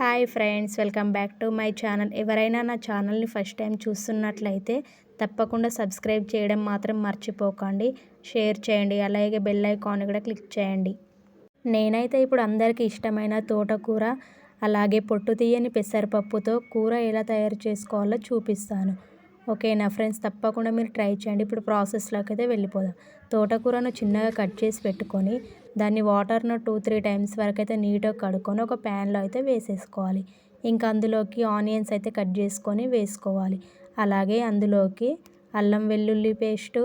Hi friends, welcome back to my channel. ఎవరైనా నా ఛానల్ని ఫస్ట్ టైం చూస్తున్నట్లయితే తప్పకుండా సబ్స్క్రైబ్ చేయడం మాత్రం మర్చిపోకండి. షేర్ చేయండి, అలాగే బెల్ ఐకాన్ కూడా క్లిక్ చేయండి. నేనైతే ఇప్పుడు అందరికీ ఇష్టమైన తోటకూర అలాగే పొట్టు తీయని పెసరపప్పుతో కూర ఎలా తయారు చేసుకోవాలో చూపిస్తాను. ఓకేనా ఫ్రెండ్స్, తప్పకుండా మీరు ట్రై చేయండి. ఇప్పుడు ప్రాసెస్లోకి అయితే వెళ్ళిపోదాం. తోటకూరను చిన్నగా కట్ చేసి పెట్టుకొని దాన్ని వాటర్ను 2-3 టైమ్స్ వరకు అయితే నీట్గా కడుక్కొని ఒక ప్యాన్లో అయితే వేసేసుకోవాలి. ఇంకా అందులోకి ఆనియన్స్ అయితే కట్ చేసుకొని వేసుకోవాలి. అలాగే అందులోకి అల్లం వెల్లుల్లి పేస్టు,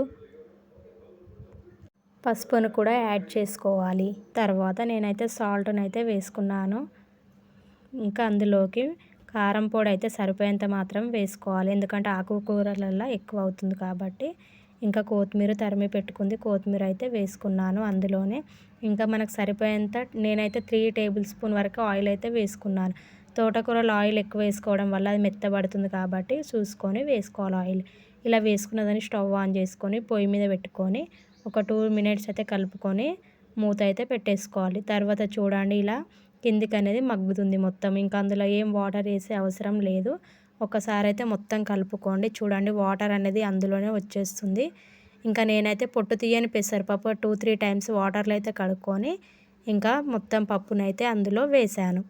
పసుపును కూడా యాడ్ చేసుకోవాలి. తర్వాత నేనైతే సాల్ట్ని అయితే వేసుకున్నాను. ఇంకా అందులోకి కారం పొడి అయితే సరిపోయేంత మాత్రం వేసుకోవాలి, ఎందుకంటే ఆకుకూరలలో ఎక్కువ అవుతుంది కాబట్టి. ఇంకా కొత్తిమీర తరిమి పెట్టుకుంది కొత్తిమీర అయితే వేసుకున్నాను అందులోనే. ఇంకా మనకు సరిపోయేంత నేనైతే 3 టేబుల్ స్పూన్ వరకు ఆయిల్ అయితే వేసుకున్నాను. తోటకూరలో ఆయిల్ ఎక్కువ వేసుకోవడం వల్ల అది మెత్తబడుతుంది కాబట్టి చూసుకొని వేసుకోవాలి ఆయిల్. ఇలా వేసుకున్నదాన్ని స్టవ్ ఆన్ చేసుకొని పొయ్యి మీద పెట్టుకొని ఒక 2 మినిట్స్ అయితే కలుపుకొని మూత అయితే పెట్టేసుకోవాలి. తర్వాత చూడండి, ఇలా కిందికి అనేది మగ్గుతుంది మొత్తం. ఇంకా అందులో ఏం వాటర్ వేసే అవసరం లేదు. ఒకసారి అయితే మొత్తం కలుపుకోండి. చూడండి, వాటర్ అనేది అందులోనే వచ్చేస్తుంది. ఇంకా నేనైతే పొట్టు తీయని పెసరపప్పు 2-3 టైమ్స్ వాటర్లో అయితే కడుక్కొని ఇంకా మొత్తం పప్పునైతే అందులో వేసాను.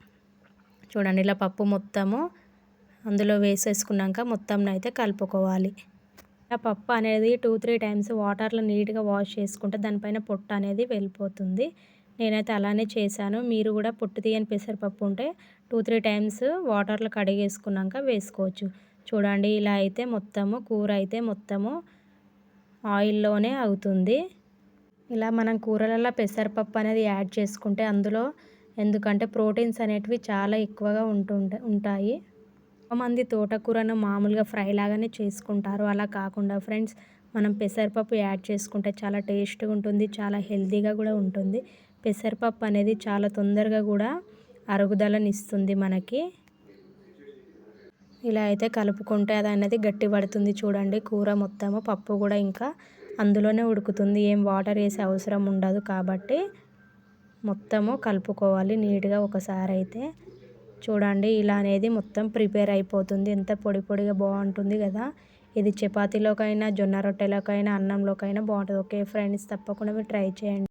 చూడండి, ఇలా పప్పు మొత్తము అందులో వేసేసుకున్నాక మొత్తం అయితే కలుపుకోవాలి. ఆ పప్పు అనేది 2-3 టైమ్స్ వాటర్లో నీట్గా వాష్ చేసుకుంటే దానిపైన పొట్టు అనేది వెళ్ళిపోతుంది. నేనైతే అలానే చేశాను. మీరు కూడా పొట్టు తీయని పెసరపప్పు ఉంటే 2-3 టైమ్స్ వాటర్లో కడిగేసుకున్నాక వేసుకోవచ్చు. చూడండి, ఇలా అయితే మొత్తము కూర అయితే మొత్తము ఆయిల్లోనే అవుతుంది. ఇలా మనం కూరలలో పెసరపప్పు అనేది యాడ్ చేసుకుంటే అందులో ఎందుకంటే ప్రోటీన్స్ అనేటివి చాలా ఎక్కువగా ఉంటాయి. చాలామంది తోటకూరను మామూలుగా ఫ్రై లాగానే చేసుకుంటారు. అలా కాకుండా ఫ్రెండ్స్, మనం పెసరపప్పు యాడ్ చేసుకుంటే చాలా టేస్ట్గా ఉంటుంది, చాలా హెల్తీగా కూడా ఉంటుంది. పెసరపప్పు అనేది చాలా తొందరగా కూడా అరుగుదలనిస్తుంది మనకి. ఇలా అయితే కలుపుకుంటే అది అనేది గట్టి పడుతుంది. చూడండి, కూర మొత్తము పప్పు కూడా ఇంకా అందులోనే ఉడుకుతుంది. ఏం వాటర్ వేసే అవసరం ఉండదు కాబట్టి మొత్తము కలుపుకోవాలి నీట్గా. ఒకసారి అయితే చూడండి, ఇలా అనేది మొత్తం ప్రిపేర్ అయిపోతుంది. ఎంత పొడి పొడిగా బాగుంటుంది కదా. ఇది చపాతీలోకైనా, జొన్న రొట్టెలోకైనా, అన్నంలోకైనా బాగుంటుంది. ఓకే ఫ్రెండ్స్, తప్పకుండా మీరు ట్రై చేయండి.